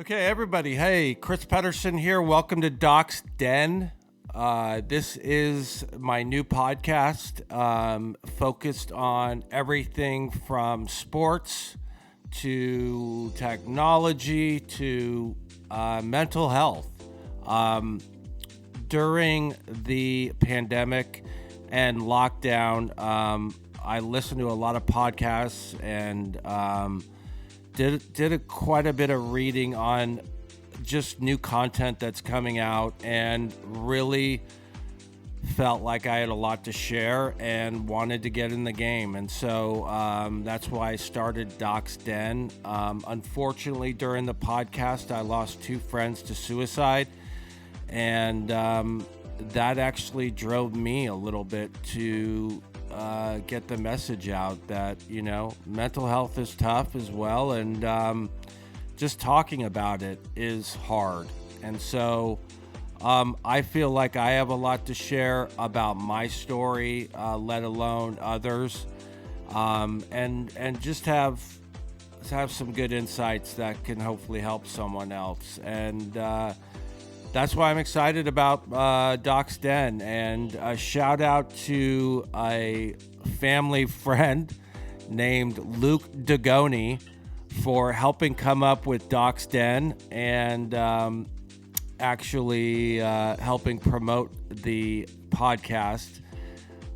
Okay, everybody. Hey, Chris Pedersen here. Welcome to Doc's Den. This is my new podcast focused on everything from sports to technology to mental health. During the pandemic and lockdown, I listened to a lot of podcasts and did quite a bit of reading on just new content that's coming out, and really felt like I had a lot to share and wanted to get in the game. And so that's why I started Doc's Den. Unfortunately, during the podcast, I lost two friends to suicide, and that actually drove me a little bit to get the message out that, you know, mental health is tough as well, and just talking about it is hard. And so I feel like I have a lot to share about my story, let alone others, and just have some good insights that can hopefully help someone else. And that's why I'm excited about Doc's Den. And a shout out to a family friend named Luke Dagoni for helping come up with Doc's Den and actually helping promote the podcast.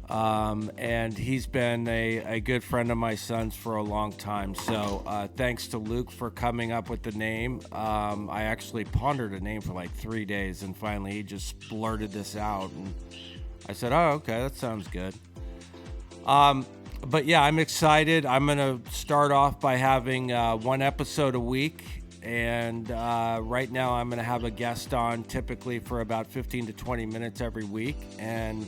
And he's been a good friend of my son's for a long time. So thanks to Luke for coming up with the name. I actually pondered a name for like 3 days, and finally he just blurted this out. And I said, oh, okay, that sounds good. But yeah, I'm excited. I'm going to start off by having one episode a week. And right now I'm going to have a guest on typically for about 15 to 20 minutes every week. And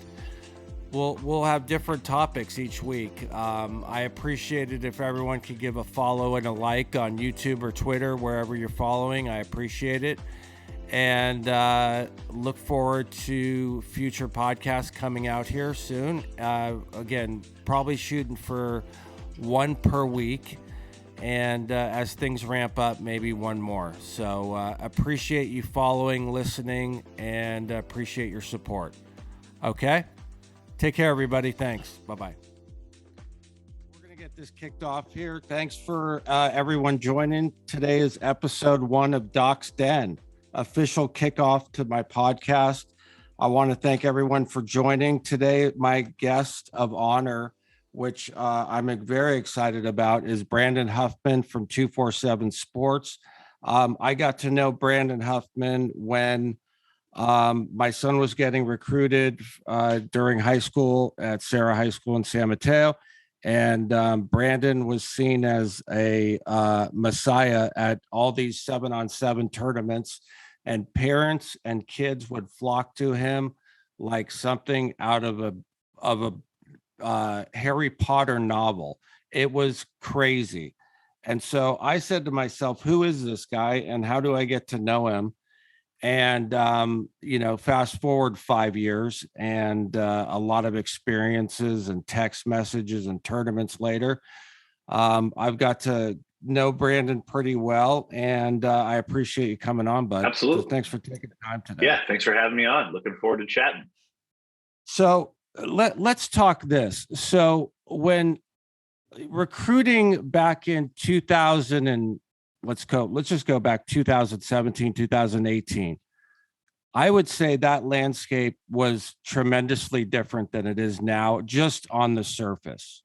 we'll have different topics each week. I appreciate it if everyone could give a follow and a like on YouTube or Twitter, wherever you're following. I appreciate it. And look forward to future podcasts coming out here soon. Again, probably shooting for one per week. And as things ramp up, maybe one more. So appreciate you following, listening, and appreciate your support. Okay? Take care, everybody. Thanks. Bye-bye. We're going to get this kicked off here. Thanks for everyone joining. Today is episode 1 of Doc's Den, official kickoff to my podcast. I want to thank everyone for joining. Today, my guest of honor, which I'm very excited about, is Brandon Huffman from 247 Sports. I got to know Brandon Huffman when my son was getting recruited during high school at Sarah High School in San Mateo. And Brandon was seen as a messiah at all these 7-on-7 tournaments. And parents and kids would flock to him like something out of a Harry Potter novel. It was crazy. And so I said to myself, who is this guy and how do I get to know him? And, fast forward 5 years and a lot of experiences and text messages and tournaments later, I've got to know Brandon pretty well. And I appreciate you coming on, bud. Absolutely. So thanks for taking the time today. Yeah, thanks for having me on. Looking forward to chatting. So let's talk this. So when recruiting back in 2000 and let's just go back 2017, 2018. I would say that landscape was tremendously different than it is now, just on the surface.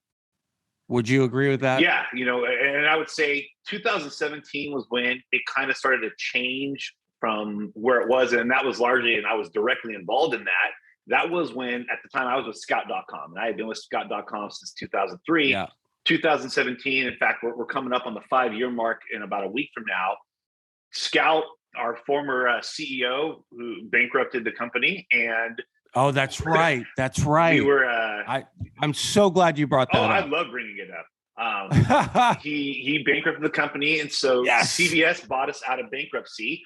Would you agree with that? Yeah, and I would say 2017 was when it kind of started to change from where it was. And that was largely, and I was directly involved in that. That was when, at the time, I was with Scout.com. And I had been with Scout.com since 2003. Yeah. 2017, in fact, we're coming up on the 5-year mark in about a week from now. Scout, our former CEO, who bankrupted the company, and oh, that's right. That's right. We were. I'm so glad you brought that up. I love bringing it up. He bankrupted the company, and so yes. CBS bought us out of bankruptcy.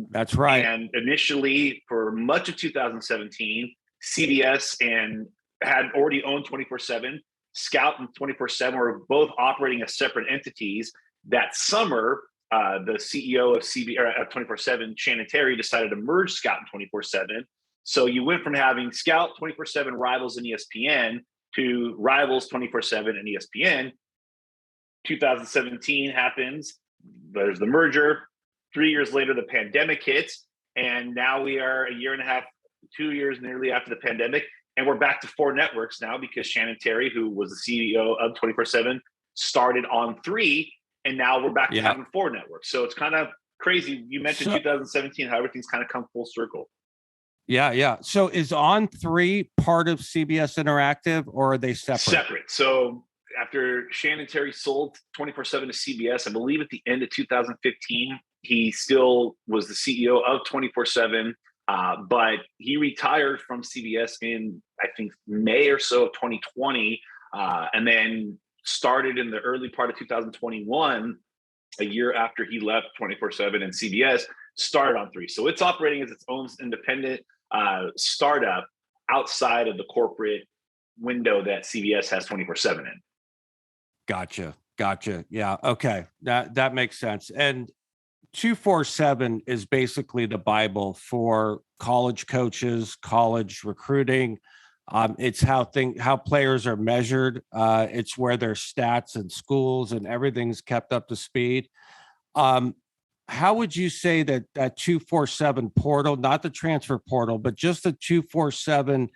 That's right. And initially, for much of 2017, CBS and had already owned 24/7. Scout and 24/7 were both operating as separate entities. That summer, the CEO of 24/7, Shannon Terry, decided to merge Scout and 24/7. So you went from having Scout, 24/7, Rivals, and ESPN to Rivals, 24/7, and ESPN. 2017 happens. There's the merger. 3 years later, the pandemic hits. And now we are a year and a half, 2 years nearly after the pandemic. And we're back to 4 networks now because Shannon Terry, who was the CEO of 24/7, started on 3. And now we're back to having 4 networks. So it's kind of crazy. You mentioned 2017, how everything's kind of come full circle. Yeah. So is On 3 part of CBS Interactive, or are they separate? Separate. So after Shannon Terry sold 24/7 to CBS, I believe at the end of 2015, he still was the CEO of 24/7, but he retired from CBS in, I think, May or so of 2020, and then started in the early part of 2021, a year after he left 24/7 and CBS, started on 3. So it's operating as its own independent startup outside of the corporate window that CBS has 24/7 in. Gotcha. Yeah. Okay. That makes sense. And 247 is basically the Bible for college coaches, college recruiting. It's how players are measured. It's where their stats and schools and everything's kept up to speed. How would you say that 247 portal, not the transfer portal, but just the 247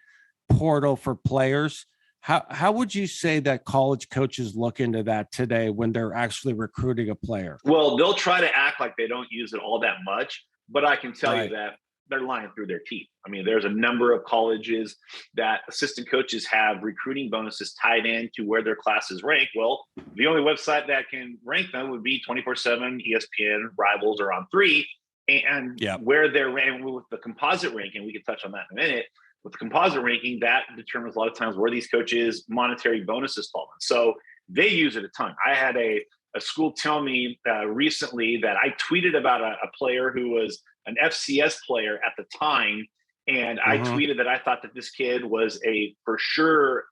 portal for players? How would you say that college coaches look into that today when they're actually recruiting a player? Well, they'll try to act like they don't use it all that much, but I can tell you that they're lying through their teeth. I mean, there's a number of colleges that assistant coaches have recruiting bonuses tied in to where their classes rank. Well, the only website that can rank them would be 24/7, ESPN, Rivals, or On 3. And where they're ranked with the composite ranking, we can touch on that in a minute. With the composite ranking, that determines a lot of times where these coaches' monetary bonuses fall in. So they use it a ton. I had a school tell me recently that I tweeted about a player who was an FCS player at the time. And I tweeted that I thought that this kid was a for sure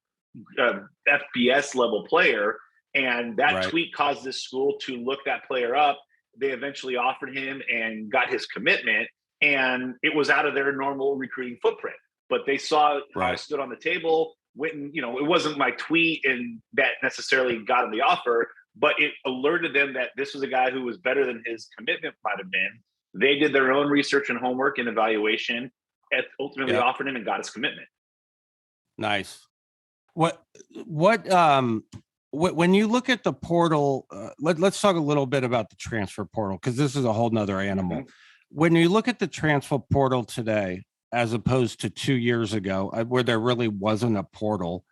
FBS level player. And that tweet caused this school to look that player up. They eventually offered him and got his commitment. And it was out of their normal recruiting footprint. But they saw how I stood on the table, went and, it wasn't my tweet and that necessarily got him the offer, but it alerted them that this was a guy who was better than his commitment might have been. They did their own research and homework and evaluation, and ultimately offered him and got his commitment. Nice. When you look at the portal, let's talk a little bit about the transfer portal, because this is a whole nother animal. When you look at the transfer portal today, as opposed to 2 years ago, where there really wasn't a portal,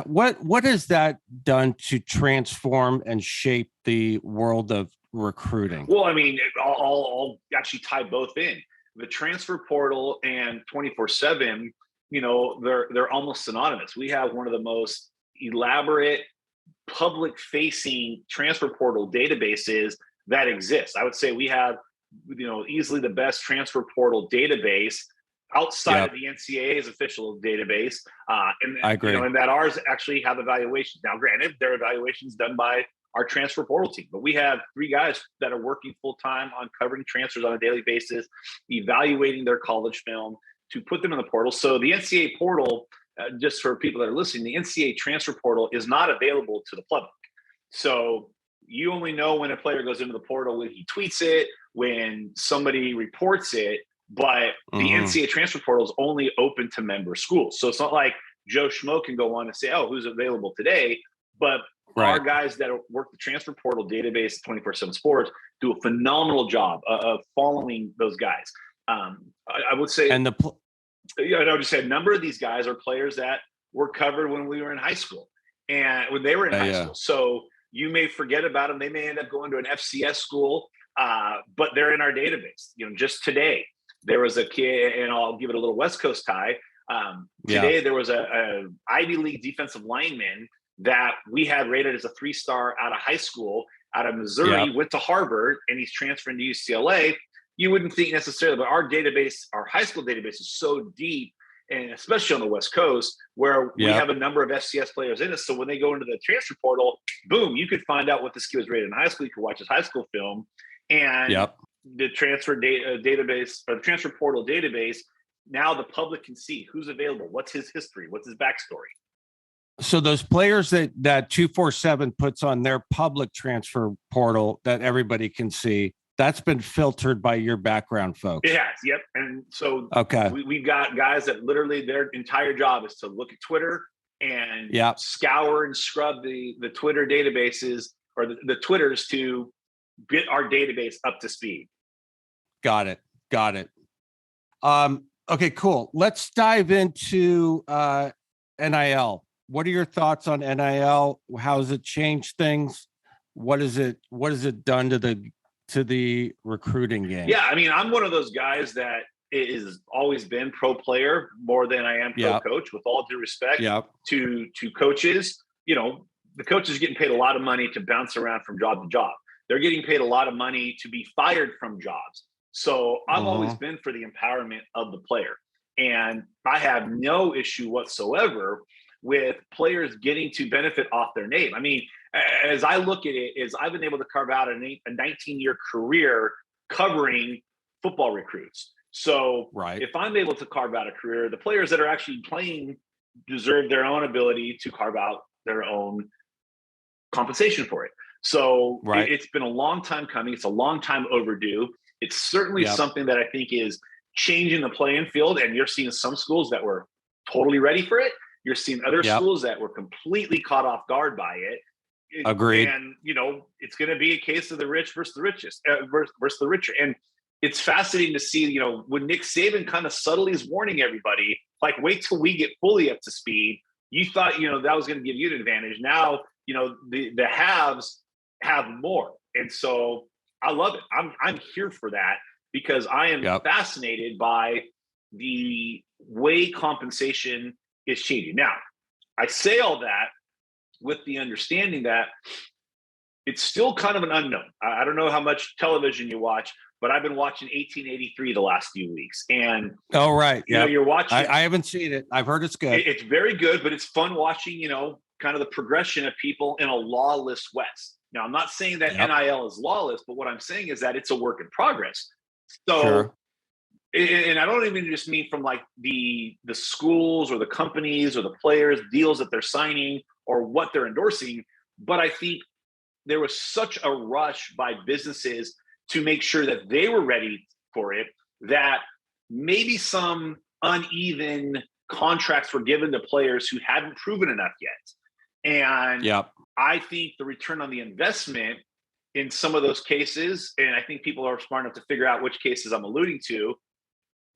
what has that done to transform and shape the world of recruiting? Well, I mean, I'll actually tie both in. The transfer portal and 24/7, they're almost synonymous. We have one of the most elaborate public-facing transfer portal databases that exists. I would say we have, easily the best transfer portal database outside of the NCAA's official database. And I agree. And that ours actually have evaluations. Now, granted, their evaluations done by our transfer portal team, but we have 3 guys that are working full-time on covering transfers on a daily basis, evaluating their college film to put them in the portal. So the NCAA portal, just for people that are listening, the NCAA transfer portal is not available to the public. So you only know when a player goes into the portal when he tweets it, when somebody reports it. But the NCAA transfer portal is only open to member schools. So it's not like Joe Schmo can go on and say, who's available today? But our guys that work the transfer portal database, 24/7 Sports, do a phenomenal job of following those guys. I would say, I would just say a number of these guys are players that were covered when we were in high school and when they were in high school. So you may forget about them. They may end up going to an FCS school, but they're in our database. Just today, there was a kid, and I'll give it a little West Coast tie. Today, there was a Ivy League defensive lineman that we had rated as a 3-star out of high school, out of Missouri, went to Harvard, and he's transferring to UCLA. You wouldn't think necessarily, but our database, our high school database is so deep and especially on the West Coast, where we have a number of FCS players in it. So when they go into the transfer portal, boom, you could find out what this kid was rated in high school. You could watch his high school film, and the transfer database or the transfer portal database. Now the public can see who's available, what's his history, what's his backstory. So those players that 247 puts on their public transfer portal that everybody can see, that's been filtered by your background folks. It has, yep. And so okay, we've got guys that literally their entire job is to look at Twitter and scour and scrub the Twitter databases or the Twitters to get our database up to speed. Got it. Okay, cool. Let's dive into NIL. What are your thoughts on NIL? How has it changed things? What has it done to the recruiting game? Yeah, I mean, I'm one of those guys that is always been pro player more than I am pro coach, with all due respect to coaches. You know, the coaches are getting paid a lot of money to bounce around from job to job. They're getting paid a lot of money to be fired from jobs. So I've always been for the empowerment of the player. And I have no issue whatsoever with players getting to benefit off their name. I mean, as I look at it, is I've been able to carve out a 19-year career covering football recruits. So if I'm able to carve out a career, the players that are actually playing deserve their own ability to carve out their own compensation for it. So it's been a long time coming. It's a long time overdue. It's certainly something that I think is changing the playing field. And you're seeing some schools that were totally ready for it. You're seeing other schools that were completely caught off guard by it. Agreed. And, you know, it's going to be a case of the rich versus the richest versus the richer. And it's fascinating to see, you know, when Nick Saban kind of subtly is warning everybody, like, wait till we get fully up to speed. You thought, you know, that was going to give you an advantage. Now, you know, the haves have more. And so I love it. I'm here for that because I am fascinated by the way compensation is changing. Now, I say all that with the understanding that it's still kind of an unknown. I don't know how much television you watch, but I've been watching 1883 the last few weeks. And you know, you're watching. I haven't seen it. I've heard it's good. It's very good, but it's fun watching, you know, kind of the progression of people in a lawless West. Now, I'm not saying that NIL is lawless, but what I'm saying is that it's a work in progress. So and I don't even just mean from like the schools or the companies or the players, deals that they're signing or what they're endorsing, but I think there was such a rush by businesses to make sure that they were ready for it, that maybe some uneven contracts were given to players who hadn't proven enough yet. And I think the return on the investment in some of those cases, and I think people are smart enough to figure out which cases I'm alluding to,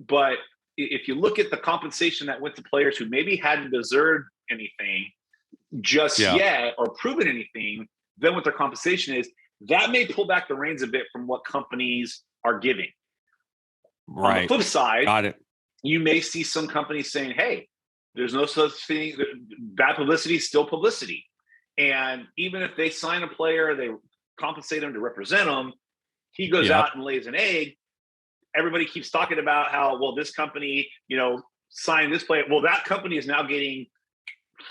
but if you look at the compensation that went to players who maybe hadn't deserved anything just yet or proven anything, then what their compensation is, that may pull back the reins a bit from what companies are giving. On the flip side, you may see some companies saying, hey, there's no such thing. Bad publicity is still publicity. And even if they sign a player, they compensate him to represent them, he goes out and lays an egg. Everybody keeps talking about how, well, this company, you know, signed this player. Well, that company is now getting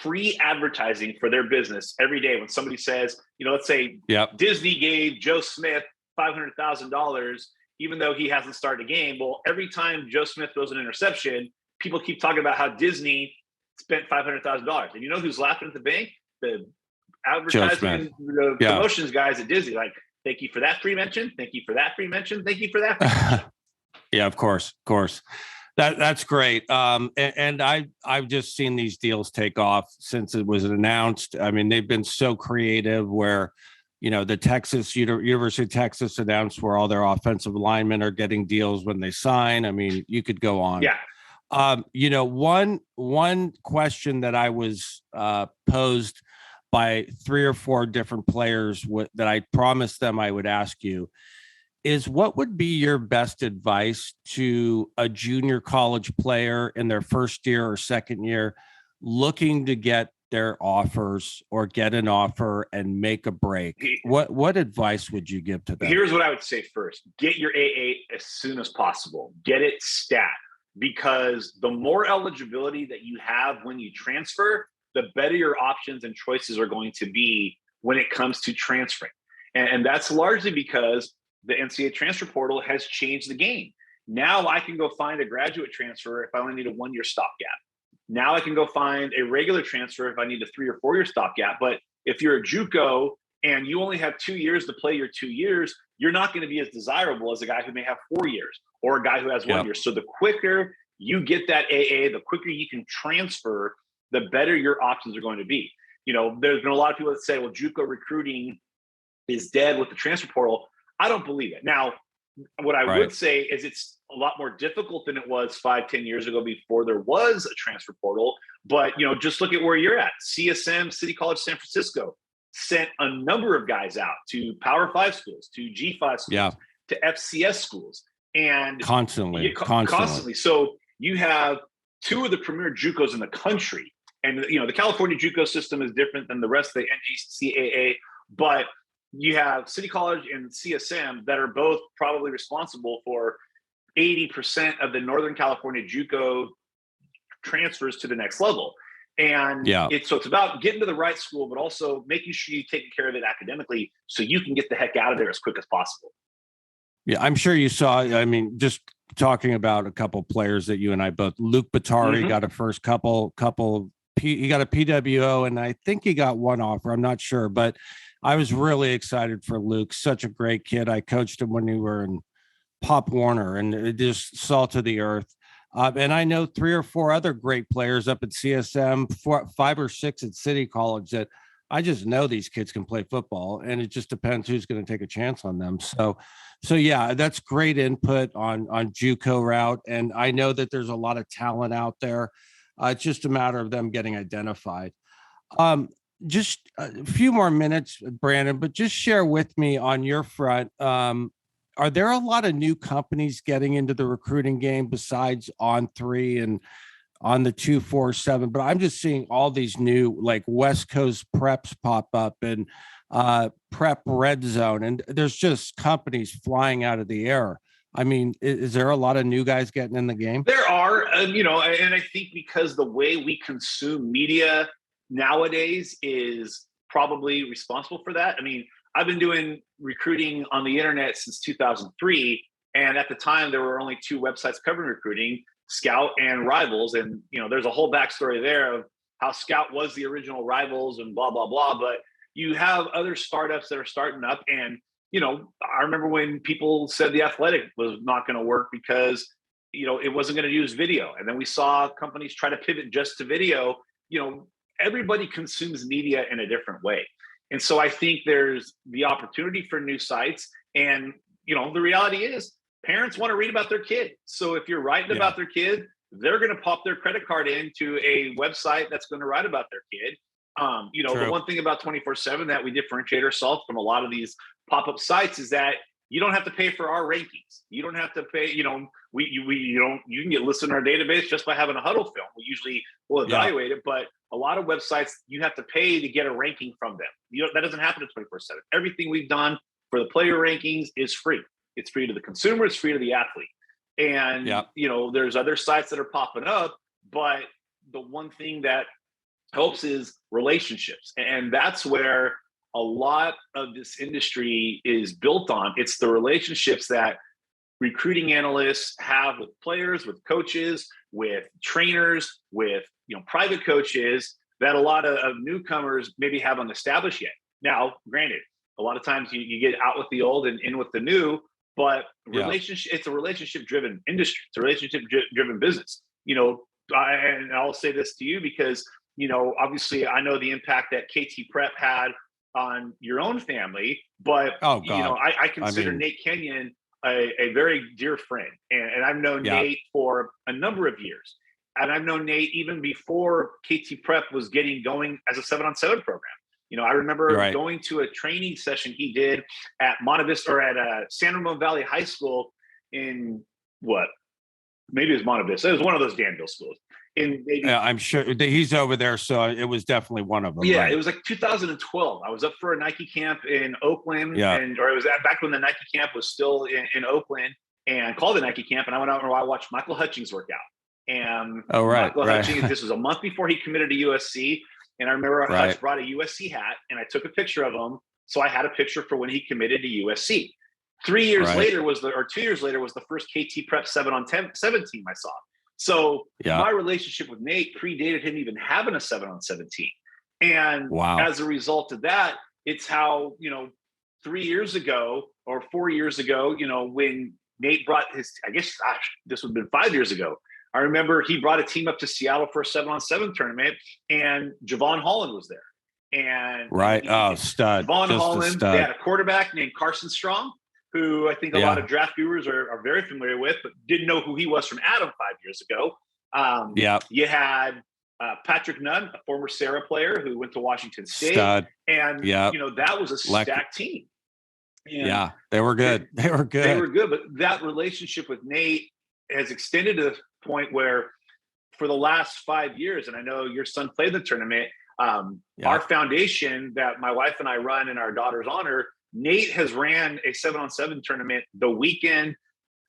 free advertising for their business every day. When somebody says, you know, let's say Disney gave Joe Smith $500,000, even though he hasn't started a game. Well, every time Joe Smith throws an interception, people keep talking about how Disney spent $500,000. And you know who's laughing at the bank? The advertising, the promotions guys at Disney. Like, thank you for that free mention. Thank you for that free mention. Thank you for that free mention. Yeah, of course. That's great. And I've just seen these deals take off since it was announced. I mean, they've been so creative where, you know, the University of Texas announced where all their offensive linemen are getting deals when they sign. I mean, you could go on. Yeah. You know, one question that I was posed by 3 or 4 different players that I promised them I would ask you is, what would be your best advice to a junior college player in their first year or second year looking to get their offers or get an offer and make a break? What advice would you give to them? Here's what I would say first. Get your AA as soon as possible. Get it stat. because the more eligibility that you have when you transfer, the better your options and choices are going to be when it comes to transferring. And that's largely because the NCAA transfer portal has changed the game. Now I can go find a graduate transfer if I only need a 1-year stopgap. Now I can go find a regular transfer if I need a 3 or 4 year stopgap. But if you're a JUCO and you only have 2 years to play your 2 years, you're not going to be as desirable as a guy who may have 4 years or a guy who has 1 year. So the quicker you get that AA, the quicker you can transfer, the better your options are going to be. There's been a lot of people that say, well, JUCO recruiting is dead with the transfer portal. I don't believe it. Now, what I would say is it's a lot more difficult than it was 5-10 years ago before there was a transfer portal. But, just look at where you're at. CSM, City College San Francisco, sent a number of guys out to Power 5 schools, to G5 schools, to FCS schools. And constantly. So you have two of the premier JUCOs in the country. And, the California JUCO system is different than the rest of the NGCAA, but you have City College and CSM that are both probably responsible for 80% of the Northern California JUCO transfers to the next level. And it's about getting to the right school, but also making sure you're taking care of it academically so you can get the heck out of there as quick as possible. Yeah, I'm sure you saw, just talking about a couple players that you and I both, Luke Batari got a first couple, he got a PWO, and I think he got one offer. I'm not sure, but I was really excited for Luke. Such a great kid. I coached him when we were in Pop Warner, and it just salt of the earth. And I know 3 or 4 other great players up at CSM, 5 or 6 at City College that I just know these kids can play football, and it just depends who's going to take a chance on them. So yeah, that's great input on JUCO route. And I know that there's a lot of talent out there. It's just a matter of them getting identified. Just a few more minutes, Brandon, but just share with me on your front. Are there a lot of new companies getting into the recruiting game besides On3 and on the 247? But I'm just seeing all these new like West Coast preps pop up and prep red zone, and there's just companies flying out of the air. I mean, is there a lot of new guys getting in the game? There are, and I think because the way we consume media nowadays is probably responsible for that. I mean, I've been doing recruiting on the internet since 2003. And at the time, there were only 2 websites covering recruiting, Scout and Rivals. And, there's a whole backstory there of how Scout was the original Rivals and blah, blah, blah. But you have other startups that are starting up. And, I remember when people said The Athletic was not going to work because, it wasn't going to use video. And then we saw companies try to pivot just to video. Everybody consumes media in a different way. And so I think there's the opportunity for new sites. And, the reality is parents want to read about their kid. So if you're writing about their kid, they're going to pop their credit card into a website that's going to write about their kid. The one thing about 24/7 that we differentiate ourselves from a lot of these pop-up sites is that you don't have to pay for our rankings. You don't have to pay, you can get listed in our database just by having a huddle film. We usually will evaluate it, but a lot of websites, you have to pay to get a ranking from them. That doesn't happen at 24/7. Everything we've done for the player rankings is free. It's free to the consumer. It's free to the athlete. And, there's other sites that are popping up, but the one thing that helps is relationships. And that's where a lot of this industry is built on. It's the relationships that recruiting analysts have with players, with coaches, with trainers, with private coaches that a lot of newcomers maybe haven't established yet. Now, granted, a lot of times you get out with the old and in with the new, but it's a relationship-driven industry. It's a relationship-driven business. And I'll say this to you because, obviously I know the impact that KT Prep had on your own family, but I consider Nate Kenyon a very dear friend, and I've known Nate for a number of years, and I've known Nate even before KT Prep was getting going as a 7-on-7 program. I remember going to a training session he did at Monte Vista or at San Ramon Valley High School in maybe it was Monte Vista. It was one of those Danville schools. I'm sure he's over there, so it was definitely one of them. Yeah, It was like 2012. I was up for a Nike camp in Oakland, or it was back when the Nike camp was still in Oakland, and called the Nike camp. And I went out and I watched Michael Hutchings work out. And Michael Hutchings, this was a month before he committed to USC. And I remember Hutch brought a USC hat, and I took a picture of him. So I had a picture for when he committed to USC. 2 years later was the first KT Prep 7-on-7 team I saw. So my relationship with Nate predated him even having a 7-on-7 team. And as a result of that, it's how, 3 years ago or 4 years ago, when Nate brought this would have been 5 years ago. I remember he brought a team up to Seattle for a 7-on-7 tournament, and Javon Holland was there. And stud. Javon Holland, they had a quarterback named Carson Strong, who I think a lot of draft viewers are very familiar with, but didn't know who he was from Adam 5 years ago. You had Patrick Nunn, a former Sarah player who went to Washington State. Stud. And, that was a stacked team. And they were good. They were good. But that relationship with Nate has extended to the point where for the last 5 years, and I know your son played the tournament, our foundation that my wife and I run in our daughter's honor, Nate has ran a 7-on-7 tournament the weekend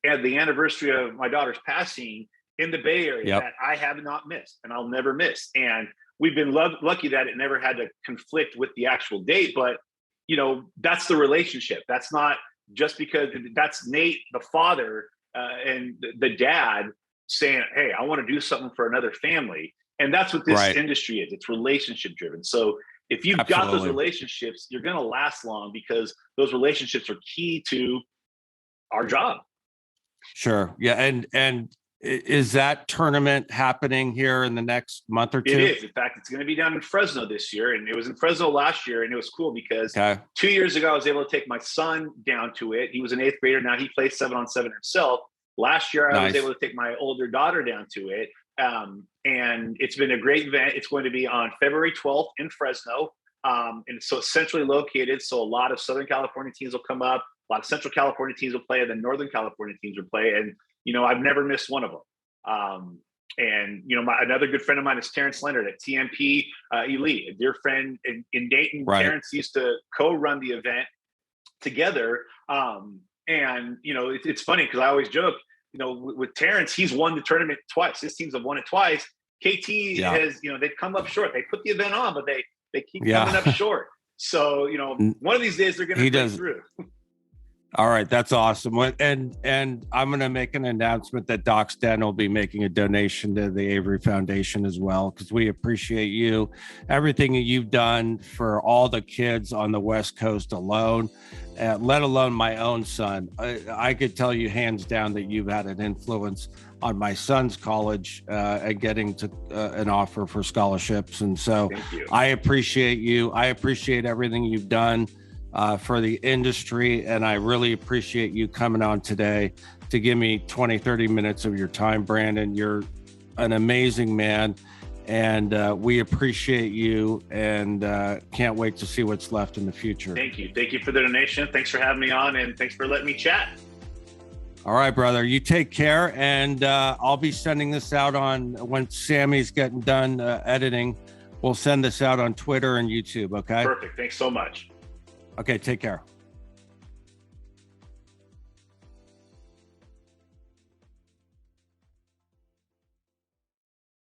at the anniversary of my daughter's passing in the Bay Area that I have not missed and I'll never miss. And we've been lucky that it never had to conflict with the actual date, but that's the relationship. That's not just because that's Nate, the father, and the dad saying, hey, I want to do something for another family. And that's what this industry is. It's relationship driven. So if you've got those relationships, you're going to last long because those relationships are key to our job. Sure. Yeah. And is that tournament happening here in the next month or two? It is. In fact, it's going to be down in Fresno this year. And it was in Fresno last year. And it was cool because 2 years ago, I was able to take my son down to it. He was an 8th grader. Now he plays 7-on-7 himself. Last year, I was able to take my older daughter down to it. And it's been a great event. It's going to be on February 12th in Fresno. And so it's centrally located. So a lot of Southern California teams will come up. A lot of Central California teams will play, and then Northern California teams will play. And, I've never missed one of them. And, another good friend of mine is Terrence Leonard at TMP Elite, a dear friend in Dayton. Terrence used to co-run the event together. And, it's funny because I always joke, with Terrence, he's won the tournament twice. His teams have won it twice. KT has, they've come up short. They put the event on, but they keep coming up short. So, one of these days they're going to break through. All right. That's awesome. And I'm going to make an announcement that Doc's Den will be making a donation to the Avery Foundation as well, because we appreciate you, everything that you've done for all the kids on the West Coast alone, let alone my own son. I could tell you hands down that you've had an influence on my son's college and getting to an offer for scholarships. And so I appreciate you. I appreciate everything you've done for the industry. And I really appreciate you coming on today to give me 20, 30 minutes of your time, Brandon. You're an amazing man. And we appreciate you and can't wait to see what's left in the future. Thank you. Thank you for the donation. Thanks for having me on, and thanks for letting me chat. All right, brother. You take care. And I'll be sending this out when Sammy's getting done editing. We'll send this out on Twitter and YouTube. Okay. Perfect. Thanks so much. Okay. Take care.